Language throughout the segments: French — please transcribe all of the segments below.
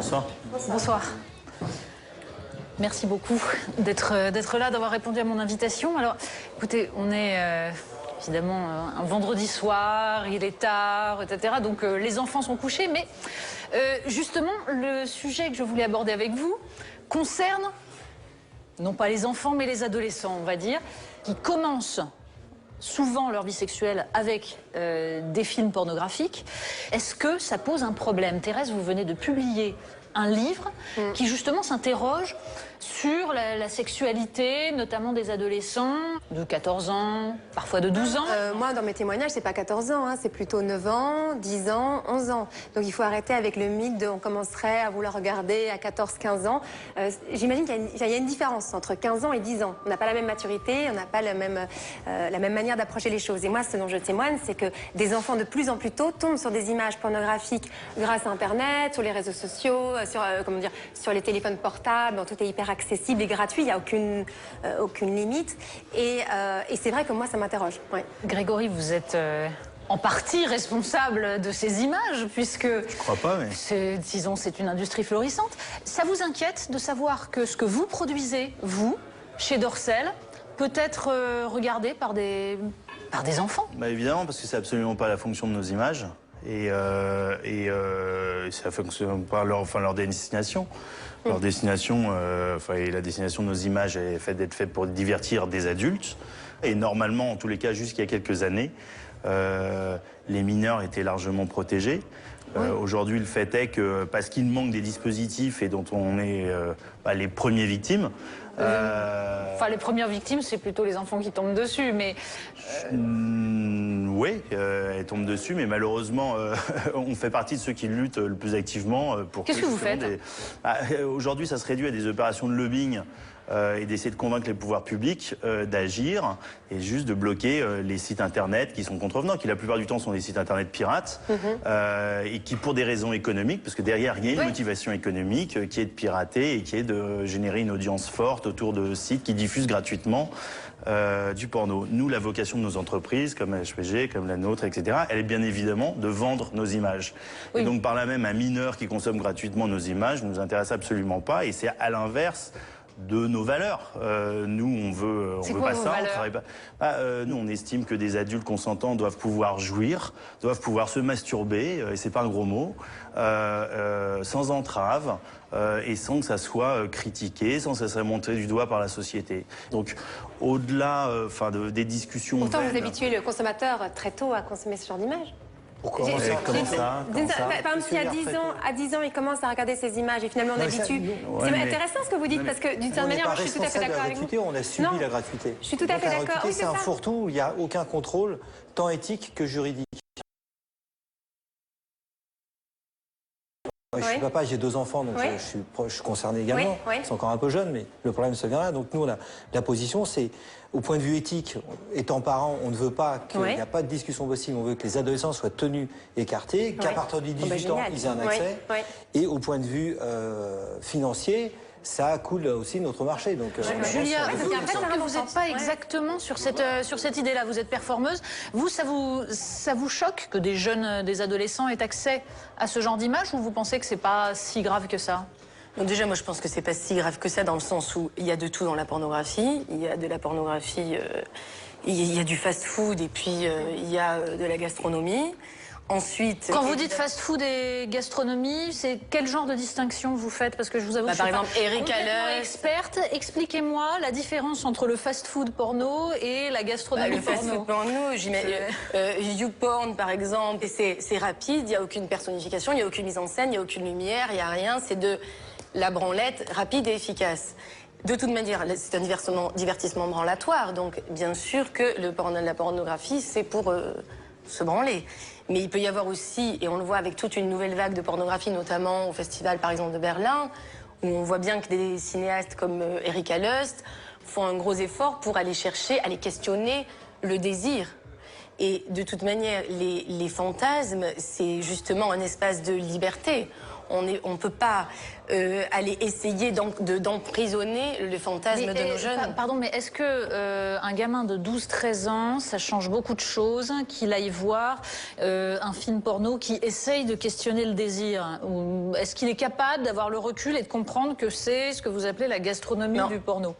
Bonsoir. Bonsoir. Merci beaucoup d'être là, d'avoir répondu à mon invitation. Alors, écoutez, on est évidemment un vendredi soir, il est tard, etc. Donc les enfants sont couchés, mais justement, le sujet que je voulais aborder avec vous concerne, non pas les enfants, mais les adolescents, on va dire, qui commencent souvent leur vie sexuelle avec des films pornographiques. Est-ce que ça pose un problème? Thérèse, vous venez de publier un livre qui justement s'interroge sur la sexualité, notamment des adolescents de 14 ans, parfois de 12 ans. Moi, dans mes témoignages, c'est pas 14 ans, hein, c'est plutôt 9 ans, 10 ans, 11 ans. Donc il faut arrêter avec le mythe de on commencerait à vouloir regarder à 14-15 ans. J'imagine qu'il y a une différence entre 15 ans et 10 ans. On n'a pas la même maturité, on n'a pas la même manière d'approcher les choses. Et moi, ce dont je témoigne, c'est que des enfants de plus en plus tôt tombent sur des images pornographiques grâce à Internet, sur les réseaux sociaux, sur les téléphones portables, tout est hyper accessible et gratuit, il n'y a aucune limite. Et c'est vrai que moi, ça m'interroge. Ouais. Grégory, vous êtes en partie responsable de ces images, puisque... Je crois pas, mais... Disons, c'est une industrie florissante. Ça vous inquiète de savoir que ce que vous produisez, vous, chez Dorcel, peut être regardé par des enfants? Bah évidemment, parce que c'est absolument pas la fonction de nos images. Et ça fonctionne pas leur destination. Leur destination, et la destination de nos images est d'être faite pour divertir des adultes. Et normalement, en tous les cas, jusqu'il y a quelques années, les mineurs étaient largement protégés. Aujourd'hui, le fait est que, parce qu'il manque des dispositifs et dont on est les premiers victimes... les premières victimes, c'est plutôt les enfants qui tombent dessus, mais... Oui, elles tombent dessus, mais malheureusement, on fait partie de ceux qui luttent le plus activement pour... Qu'est-ce que vous faites? Aujourd'hui, ça se réduit à des opérations de lobbying et d'essayer de convaincre les pouvoirs publics d'agir et juste de bloquer les sites internet qui sont contrevenants, qui la plupart du temps sont des sites internet pirates et qui, pour des raisons économiques, parce que derrière, il y a une motivation économique qui est de pirater et qui est de générer une audience forte autour de sites qui diffusent gratuitement du porno. Nous, la vocation de nos entreprises, comme HPG, comme la nôtre, etc., elle est bien évidemment de vendre nos images. Et donc, par là même, un mineur qui consomme gratuitement nos images ne nous intéresse absolument pas, et c'est à l'inverse de nos valeurs. Nous, on veut pas ça. On travaille pas. Nous, on estime que des adultes consentants doivent pouvoir jouir, doivent pouvoir se masturber, et c'est pas un gros mot, sans entrave et sans que ça soit critiqué, sans que ça soit montré du doigt par la société. Donc, au-delà, des discussions. Pourtant, vous habituez le consommateur très tôt à consommer ce genre d'images. Pourquoi comment ça Par exemple, si à 10 ans, il commence à regarder ces images et finalement on habitue. C'est intéressant ce que vous dites, parce que d'une certaine manière, moi, je suis tout à fait d'accord avec vous. On a subi la gratuité. Je suis tout à fait d'accord. La gratuité, c'est un fourre-tout où il n'y a aucun contrôle, tant éthique que juridique. Je suis papa, j'ai 2 enfants, donc je suis concerné également. Ils sont encore un peu jeunes, mais le problème se vient là. Donc nous, la position, c'est, au point de vue éthique, étant parents, on ne veut pas qu'il n'y a pas de discussion possible. On veut que les adolescents soient tenus écartés, qu'à partir de 18 ans, ils aient un accès. Et au point de vue financier, ça coule aussi notre marché. Donc, Julia, vous n'êtes pas exactement sur cette idée-là. Vous êtes performeuse. Vous, ça vous choque que des adolescents aient accès à ce genre d'image, ou vous pensez que c'est pas si grave que ça? Donc déjà, moi, je pense que c'est pas si grave que ça, dans le sens où il y a de tout dans la pornographie. Il y a de la pornographie, il y a du fast-food, et puis il y a de la gastronomie. Ensuite, quand vous dites fast-food et gastronomie, c'est quel genre de distinction vous faites? Parce que je vous avoue, par exemple, Erika Lust, experte. Expliquez-moi la différence entre le fast-food porno et la gastronomie porno. Le fast-food porno, YouPorn par exemple, c'est rapide, il n'y a aucune personnification, il n'y a aucune mise en scène, il n'y a aucune lumière, il n'y a rien, c'est de la branlette rapide et efficace. De toute manière, c'est un divertissement branlatoire, donc bien sûr que la pornographie, c'est pour se branler. Mais il peut y avoir aussi, et on le voit avec toute une nouvelle vague de pornographie, notamment au festival par exemple de Berlin, où on voit bien que des cinéastes comme Erika Lust font un gros effort pour aller chercher, aller questionner le désir. Et de toute manière, les fantasmes, c'est justement un espace de liberté. on ne peut pas aller essayer d'emprisonner le fantasme de nos jeunes. Pardon, mais est-ce que un gamin de 12-13 ans, ça change beaucoup de choses, qu'il aille voir un film porno qui essaye de questionner le désir? Ou est-ce qu'il est capable d'avoir le recul et de comprendre que c'est ce que vous appelez la gastronomie du porno?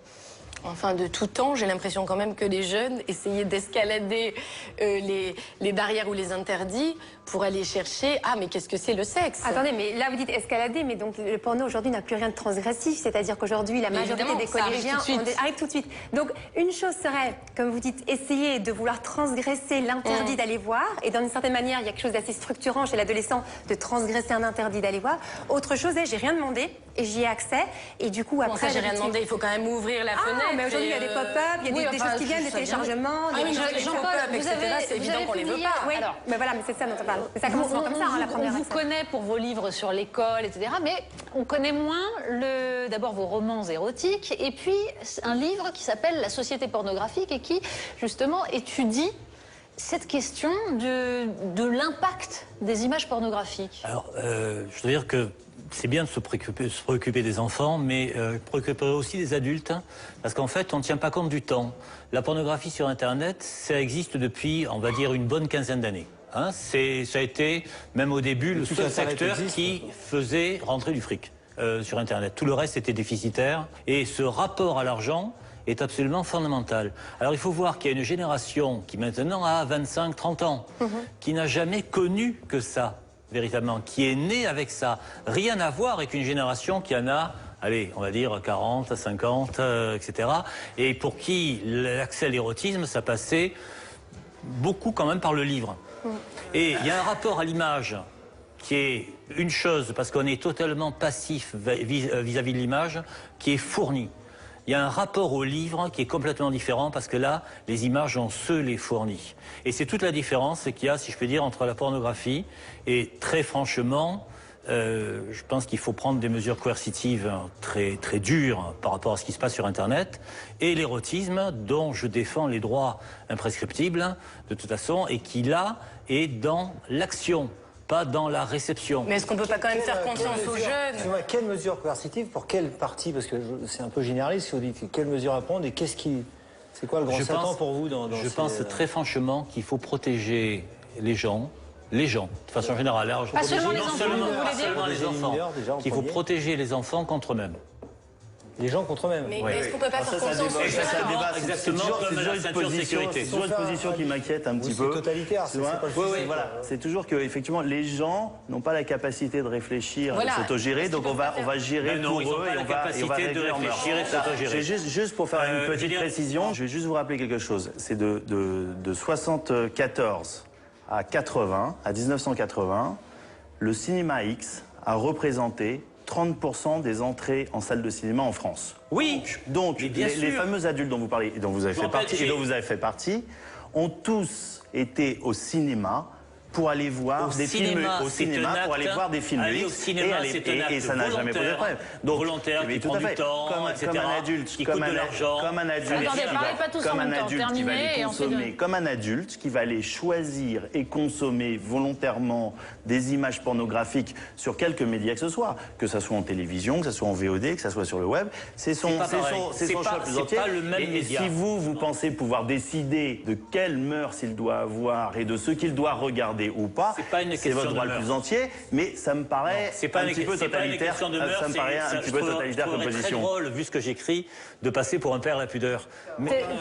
Enfin, de tout temps, j'ai l'impression quand même que les jeunes essayaient d'escalader les barrières ou les interdits pour aller chercher « Ah, mais qu'est-ce que c'est le sexe ?» Attendez, mais là vous dites escalader, mais donc le porno aujourd'hui n'a plus rien de transgressif, c'est-à-dire qu'aujourd'hui la majorité des collégiens arrive tout de suite. Donc une chose serait, comme vous dites, essayer de vouloir transgresser l'interdit d'aller voir, et dans une certaine manière, il y a quelque chose d'assez structurant chez l'adolescent de transgresser un interdit d'aller voir. Autre chose est, j'ai rien demandé et j'y ai accès, et du coup après... j'ai rien demandé, il faut quand même ouvrir la fenêtre. Mais aujourd'hui, il y a des pop-up, il y a des choses qui viennent, des téléchargements, des Jean-Paul, etc. C'est évident qu'on les veut pas. Oui, mais voilà, mais c'est ça dont on parle. Ça commence comme ça, la première. On vous connaît pour vos livres sur l'école, etc. Mais on connaît moins d'abord vos romans érotiques et puis un livre qui s'appelle La société pornographique et qui, justement, étudie cette question de l'impact des images pornographiques. Alors, je veux dire que c'est bien de se préoccuper des enfants, mais préoccuper aussi des adultes, hein, parce qu'en fait, on ne tient pas compte du temps. La pornographie sur Internet, ça existe depuis, on va dire, une bonne quinzaine d'années. Hein, ça a été, même au début, le seul secteur qui faisait rentrer du fric sur Internet. Tout le reste était déficitaire, et ce rapport à l'argent est absolument fondamental. Alors il faut voir qu'il y a une génération qui maintenant a 25-30 ans, qui n'a jamais connu que ça, véritablement, qui est née avec ça. Rien à voir avec une génération qui en a, allez, on va dire 40, 50, etc. Et pour qui l'accès à l'érotisme, ça passait beaucoup quand même par le livre. Et il y a un rapport à l'image qui est une chose, parce qu'on est totalement passif vis-à-vis de l'image, qui est fourni. Il y a un rapport au livre qui est complètement différent, parce que là, les images, on se les fournit. Et c'est toute la différence qu'il y a, si je peux dire, entre la pornographie et, très franchement, je pense qu'il faut prendre des mesures coercitives très, très dures par rapport à ce qui se passe sur Internet, et l'érotisme, dont je défends les droits imprescriptibles, de toute façon, et qui, là, est dans l'action, pas dans la réception. Mais est-ce qu'on ne peut pas quand même faire confiance aux jeunes? Quelles mesures coercitives pour quelle partie? Parce que c'est un peu généraliste, si vous dites quelles mesures à prendre et c'est quoi le grand Satan pour vous dans Je pense très franchement qu'il faut protéger les gens, de façon générale. Alors, pas seulement les enfants, pas seulement les enfants, qu'il faut protéger les enfants contre eux-mêmes. Les gens contre eux-mêmes. Mais est-ce qu'on peut pas faire confiance aux jeunes? Exactement comme la ceinture de sécurité. C'est toujours une position qui m'inquiète un petit peu. C'est totalitaire, c'est pas voilà. C'est toujours que, effectivement, les gens n'ont pas la capacité de réfléchir et de s'autogérer, donc on va gérer pour eux et on va régler de leur réfléchir et de s'autogérer. Juste pour faire une petite précision, je vais juste vous rappeler quelque chose. C'est de 74 à 1980, le cinéma X a représenté 30% des entrées en salle de cinéma en France. Oui. Donc les fameux adultes dont vous parlez et dont vous avez fait partie, ont tous été au cinéma pour aller voir des films pour aller voir des films aller au cinéma, et ça n'a jamais posé de problème. Donc volontaire qui prend du temps, etc., qui coûte de l'argent. Comme un adulte qui va aller choisir et consommer volontairement des images pornographiques sur quelque média que ce soit en télévision, que ce soit en VOD, que ce soit sur le web, c'est son choix plus entier. Et si vous pensez pouvoir décider de quelles mœurs il doit avoir et de ce qu'il doit regarder ou pas, c'est votre droit le plus entier, mais ça me paraît un petit peu totalitaire. Ça me paraît un petit peu totalitaire comme position. C'est très drôle, vu ce que j'écris, de passer pour un père la pudeur.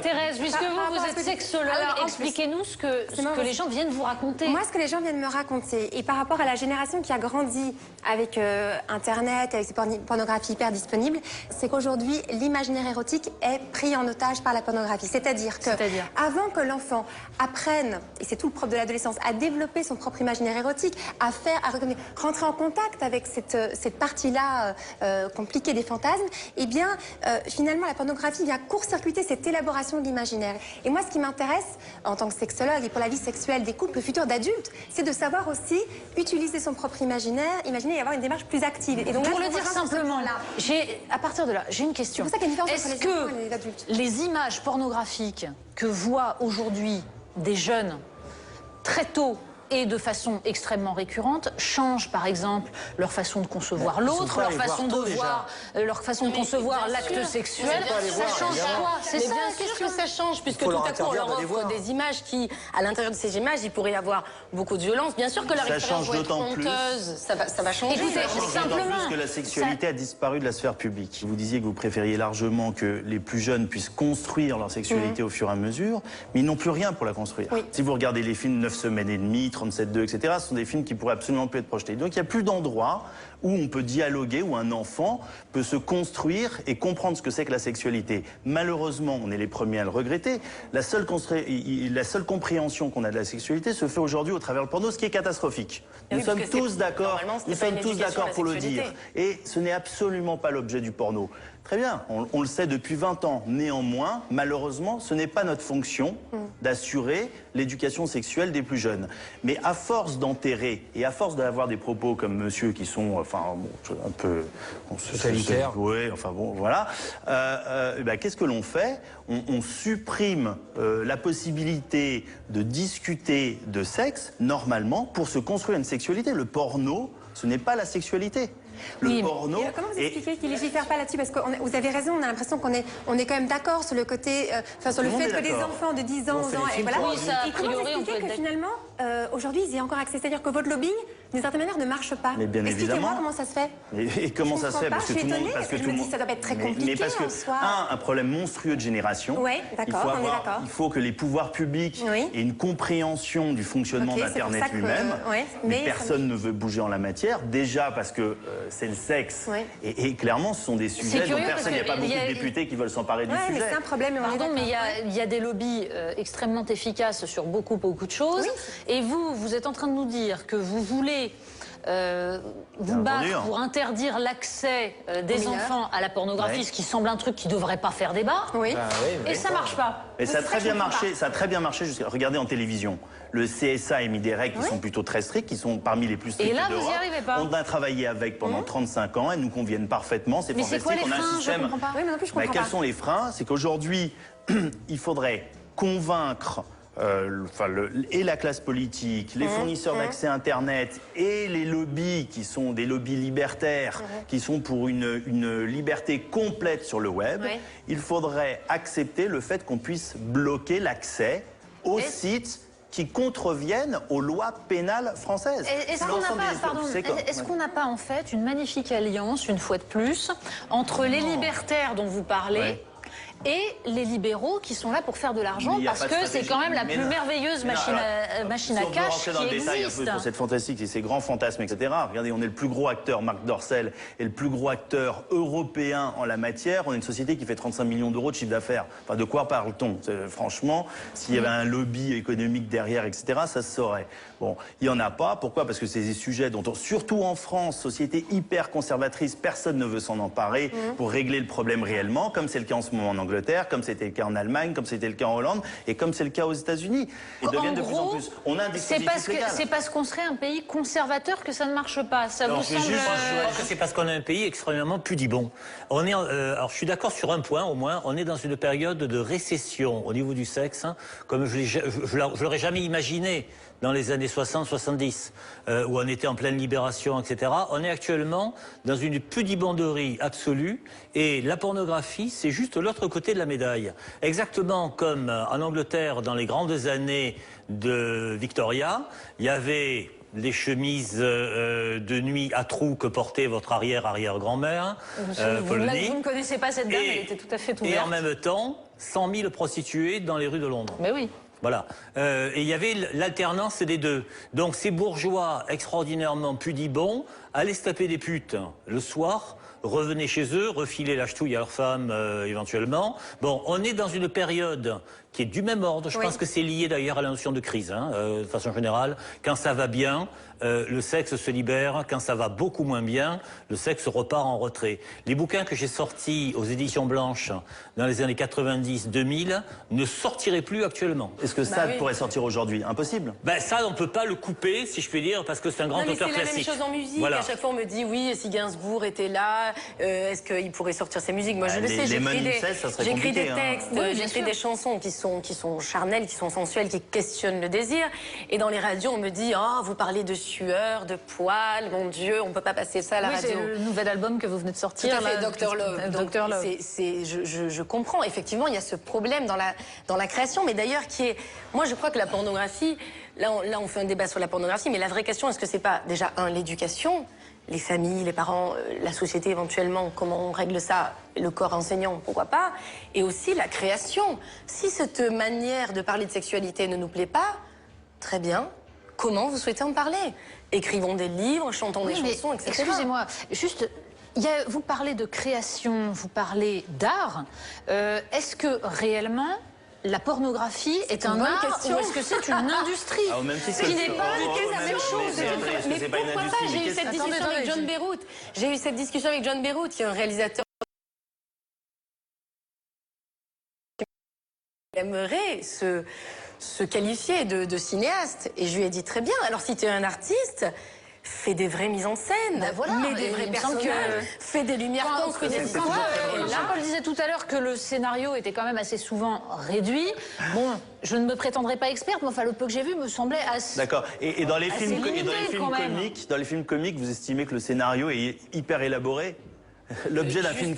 Thérèse, puisque vous êtes sexologue, expliquez-nous ce que les gens viennent vous raconter. Moi, ce que les gens viennent me raconter, et par rapport à la génération qui a grandi avec Internet, avec ces pornographies hyper disponibles, c'est qu'aujourd'hui, l'imaginaire érotique est pris en otage par la pornographie. C'est-à-dire que avant que l'enfant apprenne, et c'est tout le propre de l'adolescence, à développer son propre imaginaire érotique, à rentrer en contact avec cette partie-là compliquée des fantasmes, eh bien, finalement, la pornographie vient court-circuiter cette élaboration de l'imaginaire. Et moi, ce qui m'intéresse, en tant que sexologue et pour la vie sexuelle des couples futurs d'adultes, c'est de savoir aussi utiliser son propre imaginaire, imaginer et avoir une démarche plus active. Et donc, pour le dire simplement, à partir de là, j'ai une question. C'est pour ça qu'il y a une différence entre les enfants et les adultes. Les images pornographiques que voient aujourd'hui des jeunes très tôt et de façon extrêmement récurrente, changent par exemple leur façon de concevoir l'autre, leur façon de voir, leur façon de concevoir l'acte sexuel. Ça change quoi? C'est ça. Bien sûr que ça change, puisque tout à coup on leur offre des images qui, à l'intérieur de ces images, il pourrait y avoir beaucoup de violence. Bien sûr que leur expérience va être honteuse, ça va changer. Écoutez, D'autant plus que la sexualité a disparu de la sphère publique. Vous disiez que vous préfériez largement que les plus jeunes puissent construire leur sexualité au fur et à mesure, mais ils n'ont plus rien pour la construire. Si vous regardez les films 9 semaines et demie, 37-2, etc., ce sont des films qui pourraient absolument plus être projetés. Donc il n'y a plus d'endroit où on peut dialoguer, où un enfant peut se construire et comprendre ce que c'est que la sexualité. Malheureusement, on est les premiers à le regretter. La seule compréhension qu'on a de la sexualité se fait aujourd'hui au travers du porno, ce qui est catastrophique. Nous sommes tous d'accord pour le dire. Et ce n'est absolument pas l'objet du porno. Très bien, on le sait depuis 20 ans. Néanmoins, malheureusement, ce n'est pas notre fonction d'assurer l'éducation sexuelle des plus jeunes. Mais à force d'enterrer et à force d'avoir des propos comme monsieur qui sont, enfin, bon, un peu... totalitaires. Oui, enfin bon, voilà. Qu'est-ce que l'on fait? On supprime la possibilité de discuter de sexe, normalement, pour se construire une sexualité. Le porno, ce n'est pas la sexualité. Le porno. Comment vous expliquez qu'il ne légifère pas là-dessus? Parce que vous avez raison, on a l'impression qu'on est quand même d'accord sur le côté, sur le fait que les enfants de 10 ans, 11 ans, et voilà. Et comment vous expliquez que finalement, aujourd'hui, ils y aient encore accès? C'est-à-dire que votre lobbying, d'une certaine manière, ne marche pas. Mais bien évidemment. Expliquez-moi comment ça se fait. Et comment ça se fait? Parce que tout le monde, parce que je me dis, ça doit être très compliqué. Mais parce que, un problème monstrueux de génération. Oui, d'accord, on est d'accord. Il faut que les pouvoirs publics aient une compréhension du fonctionnement d'Internet lui-même. Mais personne ne veut bouger en la matière. Déjà parce que c'est le sexe. Et clairement, ce sont des sujets dont personne, il n'y a pas beaucoup de députés qui veulent s'emparer du sujet. C'est un problème. Pardon, mais il y a des lobbies extrêmement efficaces sur beaucoup de choses. Et vous êtes en train de nous dire que vous voulez vous battre pour interdire l'accès des enfants à la pornographie, ce qui semble un truc qui ne devrait pas faire débat. Et ça ne marche pas. Mais ça a très bien marché. Ça a très bien marché. Regardez en télévision. Le CSA a émis des règles qui sont plutôt très strictes, qui sont parmi les plus strictes d'Europe. Et là, vous n'y arrivez pas. On a travaillé avec pendant 35 ans. Elles nous conviennent parfaitement. C'est fantastique. Mais c'est quoi les on a freins? un système. Je comprends pas. Oui, mais non plus, je comprends pas. Quels sont les freins? C'est qu'aujourd'hui, il faudrait convaincre et la classe politique, les fournisseurs d'accès Internet et les lobbies qui sont des lobbies libertaires, qui sont pour une liberté complète sur le web. Il faudrait accepter le fait qu'on puisse bloquer l'accès aux sites qui contreviennent aux lois pénales françaises. Est-ce qu'on n'a pas en fait une magnifique alliance, une fois de plus, entre les libertaires dont vous parlez et les libéraux qui sont là pour faire de l'argent, parce que c'est quand même la plus merveilleuse machine à cash qui existe. Pour cette fantastique et ces grands fantasmes, etc. Regardez, on est le plus gros acteur, Marc Dorcel, et le plus gros acteur européen en la matière. On est une société qui fait 35 millions d'euros de chiffre d'affaires. Enfin, de quoi parle-t-on? Franchement, s'il y avait un lobby économique derrière, etc., ça se saurait. Bon, il n'y en a pas. Pourquoi? Parce que c'est des sujets dont, surtout en France, société hyper conservatrice, personne ne veut s'en emparer pour régler le problème réellement, comme c'est le cas en ce moment en Angleterre, comme c'était le cas en Allemagne, comme c'était le cas en Hollande et comme c'est le cas aux États-Unis. Ils deviennent de plus en plus. On a un dispositif légal. C'est parce qu'on serait un pays conservateur que ça ne marche pas. Ça vous semble... Je pense que c'est parce qu'on est un pays extrêmement pudibond. On est, alors je suis d'accord sur un point au moins, on est dans une période de récession au niveau du sexe, comme je l'aurais jamais imaginé dans les années 60-70, où on était en pleine libération, etc. On est actuellement dans une pudibonderie absolue, et la pornographie, c'est juste l'autre côté de la médaille. Exactement comme en Angleterre, dans les grandes années de Victoria, il y avait les chemises de nuit à trous que portait votre arrière-arrière-grand-mère, Polony. Vous ne connaissez pas cette dame, elle était tout à fait ouverte. Et en même temps, 100 000 prostituées dans les rues de Londres. Mais oui. Voilà. Et il y avait l'alternance des deux. Donc ces bourgeois extraordinairement pudibonds allaient se taper des putes le soir, revenaient chez eux, refilaient la ch'touille à leur femme éventuellement. Bon, on est dans une période qui est du même ordre. Je pense que c'est lié d'ailleurs à la notion de crise, de façon générale. Quand ça va bien, le sexe se libère. Quand ça va beaucoup moins bien, le sexe repart en retrait. Les bouquins que j'ai sortis aux éditions Blanches dans les années 90-2000 ne sortiraient plus actuellement. Est-ce que ça pourrait sortir aujourd'hui? Impossible. Ben, ça, on ne peut pas le couper, si je puis dire, parce que c'est un grand auteur classique. C'est la même chose en musique. Voilà. À chaque fois, on me dit, oui, si Gainsbourg était là, est-ce qu'il pourrait sortir ses musiques? Moi, je le sais, j'écris des textes, j'écris des chansons qui sont charnelles, qui sont sensuelles, qui questionnent le désir. Et dans les radios, on me dit, oh, vous parlez de sueur, de poils, mon Dieu, on ne peut pas passer ça à la radio. C'est le nouvel album que vous venez de sortir. Tout à fait, Dr Love. Dr Love. Je comprends, effectivement, il y a ce problème dans la création, mais d'ailleurs qui est... Moi, je crois que la pornographie, là, on fait un débat sur la pornographie, mais la vraie question, est-ce que c'est pas déjà, l'éducation, les familles, les parents, la société éventuellement, comment on règle ça, le corps enseignant, pourquoi pas, et aussi la création. Si cette manière de parler de sexualité ne nous plaît pas, très bien, comment vous souhaitez en parler? Écrivons des livres, chantons des chansons, etc. Excusez-moi, juste... vous parlez de création, vous parlez d'art. Est-ce que réellement la pornographie est un art ou est-ce que c'est une industrie qui n'est pas la même chose? Mais pourquoi pas? J'ai eu cette discussion avec John Beirout. J'ai eu cette discussion avec John Beirout, qui est un réalisateur qui aimerait se qualifier de cinéaste. Et je lui ai dit très bien, alors si tu es un artiste, fais des vraies mises en scène, mets des vrais personnages, fais des lumières, construis des histoires. Jean-Paul disait tout à l'heure que le scénario était quand même assez souvent réduit. Bon, je ne me prétendrai pas experte, mais enfin le peu que j'ai vu me semblait assez. D'accord. Et dans les films comiques, vous estimez que le scénario est hyper élaboré? L'objet d'un film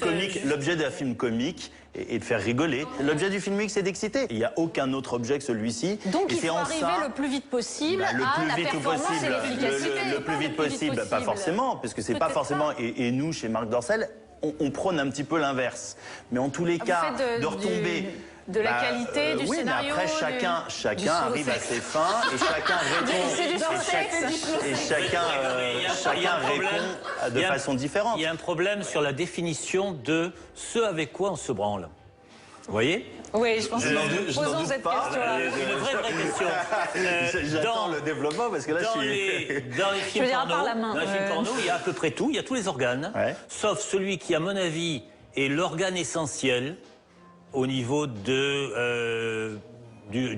comique est de faire rigoler. L'objet du film comique, c'est d'exciter. Il n'y a aucun autre objet que celui-ci. Donc il faut arriver le plus vite possible à la performance et l'efficacité. Le plus vite possible, pas forcément, parce que c'est pas forcément... Et nous, chez Marc Dorcel, on prône un petit peu l'inverse. Mais en tous les cas, de retomber... De la qualité du scénario. Mais après, chacun arrive à ses fins et chacun répond. Et chacun répond de façon différente. Il y a un problème sur la définition de ce avec quoi on se branle. Vous voyez? Oui, je pense que posons cette question-là. Une vraie question. J'attends le développement parce que là, dans les films porno, il y a à peu près tout. Il y a tous les organes, sauf celui qui, à mon avis, est l'organe essentiel au niveau du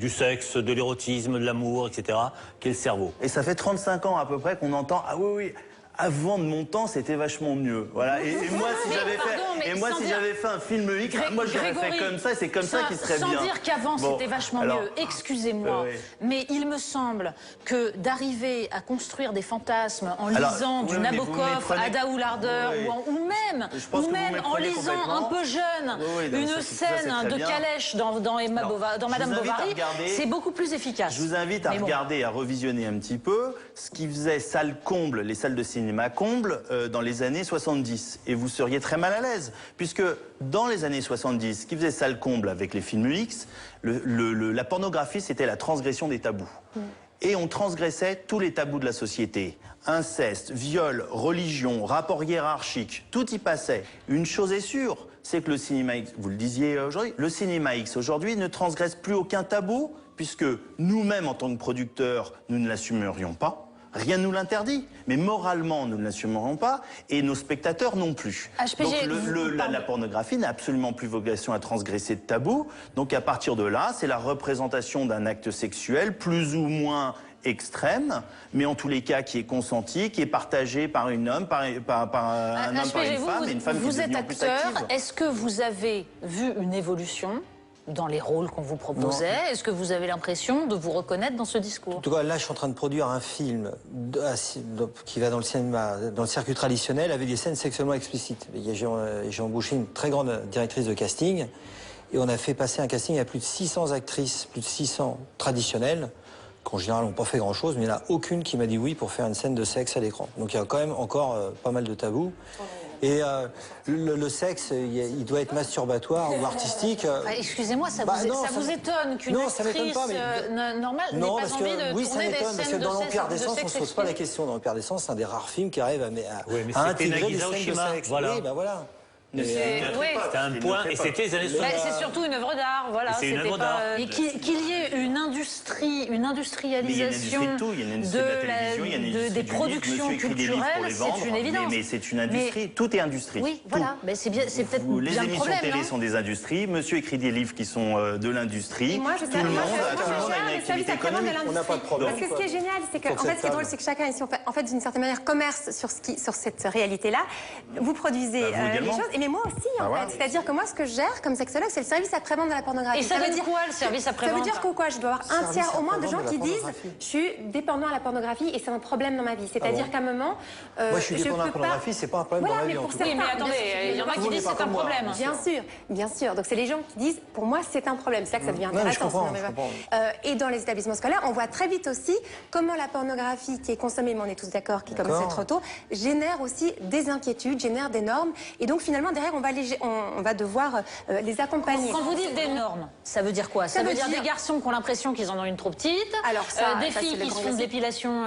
sexe, de l'érotisme, de l'amour, etc., qui est le cerveau. Et ça fait 35 ans à peu près qu'on entend « Ah oui, avant de mon temps, c'était vachement mieux. » Voilà. Et moi, si j'avais fait un film X, moi, je l'aurais fait comme ça, c'est comme ça qui serait bien. Sans dire qu'avant, c'était vachement mieux, excusez-moi, mais il me semble que d'arriver à construire des fantasmes en lisant du Nabokov, Ada Hoularder, ou même en lisant un peu jeune une scène de calèche dans Madame Bovary, c'est beaucoup plus efficace. Je vous invite à regarder, à revisionner un petit peu ce qui faisait salle comble, les salles de cinéma comble dans les années 70. Et vous seriez très mal à l'aise, puisque dans les années 70, ce qui faisait salle comble avec les films X, la pornographie, c'était la transgression des tabous. Et on transgressait tous les tabous de la société. Inceste, viol, religion, rapport hiérarchique, tout y passait. Une chose est sûre, c'est que le cinéma X, vous le disiez aujourd'hui, le cinéma X aujourd'hui ne transgresse plus aucun tabou, puisque nous-mêmes, en tant que producteurs, nous ne l'assumerions pas. Rien ne nous l'interdit, mais moralement, nous ne l'assumerions pas, et nos spectateurs non plus. Donc la pornographie n'a absolument plus vocation à transgresser de tabous. Donc à partir de là, c'est la représentation d'un acte sexuel plus ou moins extrême, mais en tous les cas qui est consenti, qui est partagé par un homme, par une femme, et une femme qui est devenue plus active. Vous êtes acteur, est-ce que vous avez vu une évolution dans les rôles qu'on vous proposait? Est-ce que vous avez l'impression de vous reconnaître dans ce discours? En tout cas, là, je suis en train de produire un film qui va dans le cinéma, dans le circuit traditionnel, avec des scènes sexuellement explicites. J'ai embauché une très grande directrice de casting, et on a fait passer un casting à plus de 600 actrices, plus de 600 traditionnelles, qui en général n'ont pas fait grand-chose, mais il n'y en a aucune qui m'a dit oui pour faire une scène de sexe à l'écran. Donc il y a quand même encore pas mal de tabous. Et le sexe, il doit être masturbatoire ou artistique. Excusez-moi, ça vous étonne qu'une actrice normale n'ait pas envie de tourner des scènes parce que dans l'Empire des Sens, on ne se pose pas la question. Dans l'Empire des Sens, c'est un des rares films qui arrive à intégrer des scènes de sexe. Voilà. Oui, ben voilà. C'était un point, et c'était les années 60. C'est surtout une œuvre d'art, voilà. C'est une œuvre d'art. Et qu'il y ait une industrie, une industrialisation des productions culturelles, c'est une évidence. Mais c'est une industrie, tout est industrie. Oui, voilà, mais c'est peut-être bien le Les émissions problème, télé non sont des industries, monsieur écrit des livres qui sont de l'industrie. Moi, je tout le monde a une activité économique. On n'a pas de problème. Parce que ce qui est génial, c'est qu'en fait, ce qui est drôle, c'est que chacun ici, en fait, d'une certaine manière, commerce sur cette réalité-là. Vous produisez les choses, mais moi aussi, en fait. C'est-à-dire que moi, ce que je gère comme sexologue, c'est le service après-vente de la pornographie. Et ça veut dire quoi, le service après-vente? Ça veut dire quoi? Je dois avoir un tiers au moins de gens qui disent je suis dépendant à la pornographie et c'est un problème dans ma vie. C'est-à-dire qu'à un moment. Moi, je suis dépendant à la pornographie, c'est pas un problème dans ma vie. Oui, mais attendez, il y en a qui disent c'est un problème. Bien sûr. Donc, c'est les gens qui disent pour moi, c'est un problème. C'est là que ça devient intéressant. Et dans les établissements scolaires, on voit très vite aussi comment la pornographie qui est consommée, mais on est tous d'accord, qui commence trop tôt, génère aussi des inquiétudes, génère des normes. Et donc, finalement, derrière, on va devoir les accompagner. Quand vous dites des normes, ça veut dire quoi? Ça veut dire des garçons qui ont l'impression qu'ils en ont une trop petite, des filles qui se font de l'épilation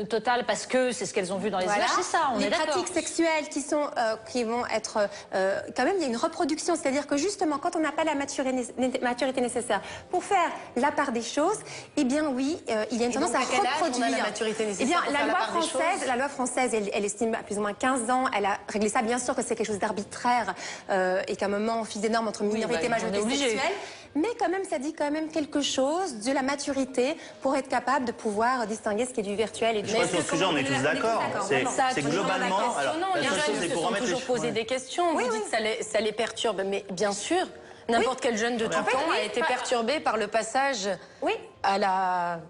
totale parce que c'est ce qu'elles ont vu dans les images, c'est ça, on est d'accord. Les pratiques sexuelles qui vont être... quand même, il y a une reproduction, c'est-à-dire que justement, quand on n'a pas la maturité nécessaire pour faire la part des choses, eh bien oui, il y a une tendance à reproduire. La maturité nécessaire. Eh bien, la loi française, elle estime à plus ou moins 15 ans, elle a réglé ça, bien sûr que c'est quelque chose d'arbitraire et qu'à un moment, on fixe des normes entre minorité et majorité sexuelle. Mais quand même, ça dit quand même quelque chose de la maturité pour être capable de pouvoir distinguer ce qui est du virtuel et du... Je crois que sur ce sujet, on est tous d'accord. C'est globalement... Les jeunes se sont toujours posé des questions. Vous dites que ça les perturbe, mais bien sûr... N'importe quel jeune de tout temps a été perturbé par le passage à la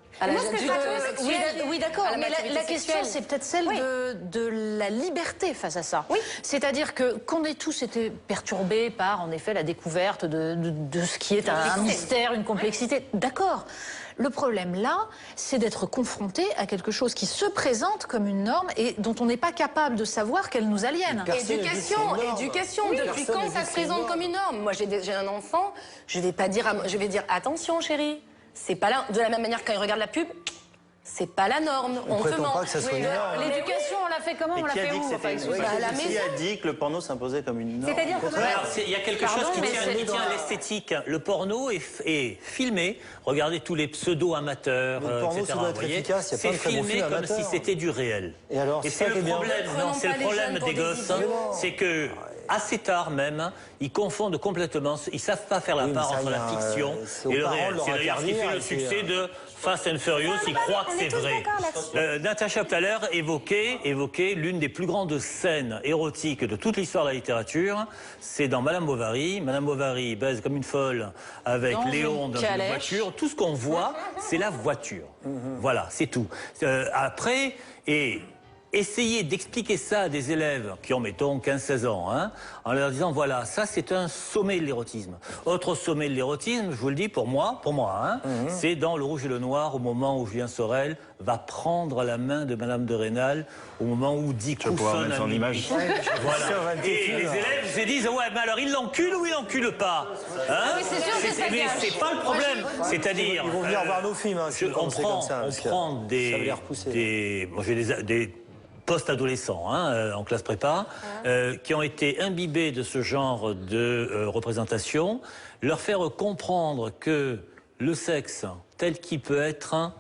Oui, d'accord, mais la question, c'est peut-être celle de la liberté face à ça. C'est-à-dire que qu'on ait tous été perturbés par, en effet, la découverte de ce qui est un mystère, une complexité. D'accord. Le problème, là, c'est d'être confronté à quelque chose qui se présente comme une norme et dont on n'est pas capable de savoir qu'elle nous aliène. Éducation. Depuis quand ça se présente comme une norme? Moi, j'ai un enfant, je vais dire attention, chérie. C'est pas là. De la même manière quand il regarde la pub, c'est pas la norme. On ne prétend pas que ça soit une norme. L'éducation, on l'a fait comment? On l'a fait où? Qui a dit que le porno s'imposait comme une norme? C'est-à-dire que... Il y a quelque chose qui tient à l'esthétique. Le porno est filmé. Regardez tous les pseudo-amateurs, etc. C'est filmé comme si c'était du réel. Et c'est le problème. Non, c'est le problème des gosses. C'est que assez tard même, ils confondent complètement. Ils savent pas faire la part entre la fiction et le réel. C'est d'ailleurs ce qui fait le succès de Fast and Furious. Ils croient que c'est vrai. Natacha tout à l'heure évoquait l'une des plus grandes scènes érotiques de toute l'histoire de la littérature. C'est dans Madame Bovary. Madame Bovary baise comme une folle avec Léon dans une voiture. Tout ce qu'on voit, c'est la voiture. Voilà, c'est tout. Après, essayer d'expliquer ça à des élèves qui ont, mettons, 15-16 ans, en leur disant, voilà, ça c'est un sommet de l'érotisme. Autre sommet de l'érotisme, je vous le dis, pour moi, c'est dans Le Rouge et le Noir, au moment où Julien Sorel va prendre la main de Madame de Rênal, au moment où Dick sonne à image. Voilà. Et les élèves se disent, ouais, mais alors il l'encule ou il l'encule pas? Mais c'est pas le problème. C'est-à-dire... Ils vont venir voir nos films, on prend des post-adolescents en classe prépa, qui ont été imbibés de ce genre de représentation, leur faire comprendre que le sexe, tel qu'il peut être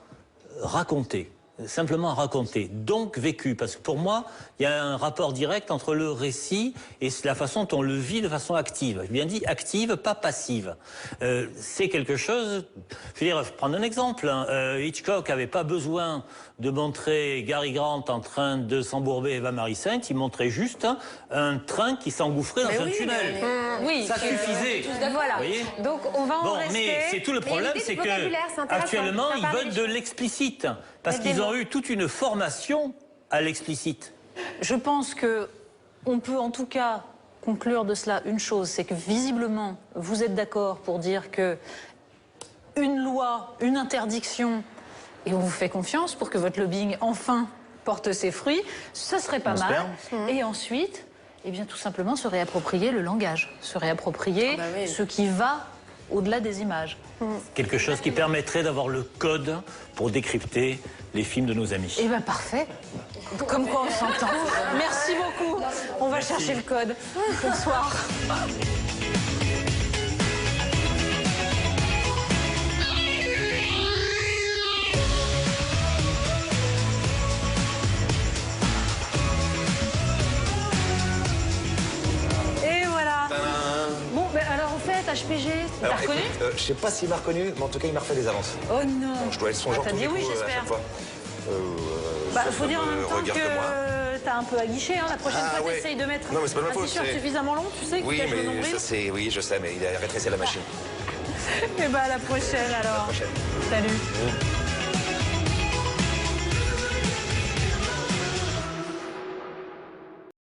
raconté, simplement raconté, donc vécu, parce que pour moi, il y a un rapport direct entre le récit et la façon dont on le vit de façon active. J'ai bien dit active, pas passive. C'est quelque chose... Je veux dire, prendre un exemple. Hitchcock n'avait pas besoin de montrer Gary Grant en train de s'embourber Eva Marie Saint, il montrait juste un train qui s'engouffrait dans un tunnel. Ça suffisait. Voilà. Donc on va en rester... Mais c'est tout le problème, c'est que actuellement, ils veulent de l'explicite. Parce qu'ils ont eu toute une formation à l'explicite. Je pense que on peut en tout cas conclure de cela une chose, c'est que visiblement, vous êtes d'accord pour dire que une loi, une interdiction, et on vous fait confiance pour que votre lobbying enfin porte ses fruits, ce serait pas mal. Et ensuite, eh bien tout simplement se réapproprier le langage, se réapproprier ce qui va au-delà des images. Quelque chose qui permettrait d'avoir le code pour décrypter les films de nos amis. Eh bien, parfait. Comme quoi on s'entend. Merci beaucoup. On va chercher le code. Bonsoir. HPG, t'as reconnu? Je sais pas s'il m'a reconnu, mais en tout cas, il m'a refait des avances. Oh non. Donc, je dois être son genre t'as dit oui, j'espère. Faut dire en même temps que t'as un peu aguiché. La prochaine fois, t'essayes de mettre un t-shirt suffisamment long, tu sais, oui, mais je sais, mais il a rétréci la machine. Et à la prochaine alors. À la prochaine. Salut.